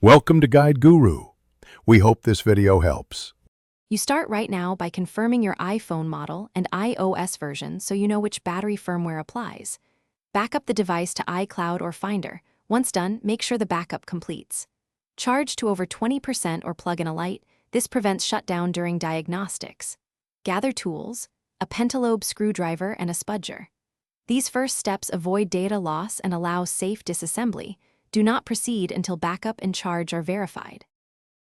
Welcome to Guide Guru. We hope this video helps. You start right now by confirming your iPhone model and iOS version so you know which battery firmware applies. Back up the device to iCloud or Finder. Once done, make sure the backup completes. Charge to over 20% or plug in a light. This prevents shutdown during diagnostics. Gather tools, a pentalobe screwdriver and a spudger. These first steps avoid data loss and allow safe disassembly. Do not proceed until backup and charge are verified.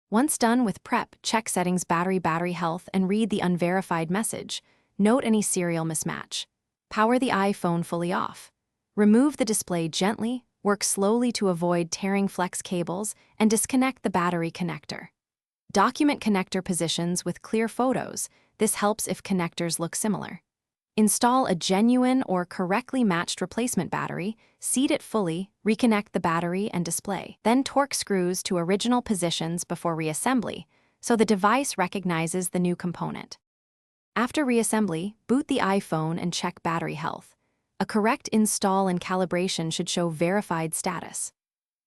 Once done with prep, check settings battery health and read the unverified message. Note any serial mismatch. Power the iPhone fully off. Remove the display gently, work slowly to avoid tearing flex cables, and disconnect the battery connector. Document connector positions with clear photos. This helps if connectors look similar. Install a genuine or correctly matched replacement battery, seat it fully, reconnect the battery and display. Then torque screws to original positions before reassembly, so the device recognizes the new component. After reassembly, boot the iPhone and check battery health. A correct install and calibration should show verified status.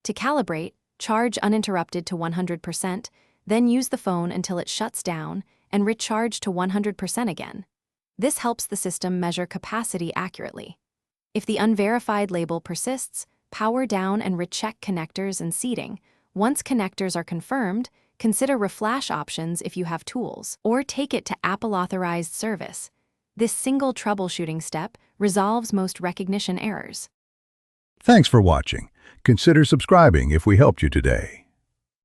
To calibrate, charge uninterrupted to 100%, then use the phone until it shuts down and recharge to 100% again. This helps the system measure capacity accurately. If the unverified label persists, power down and recheck connectors and seating. Once connectors are confirmed, consider reflash options if you have tools, or take it to Apple-authorized service. This single troubleshooting step resolves most recognition errors. Thanks for watching. Consider subscribing if we helped you today.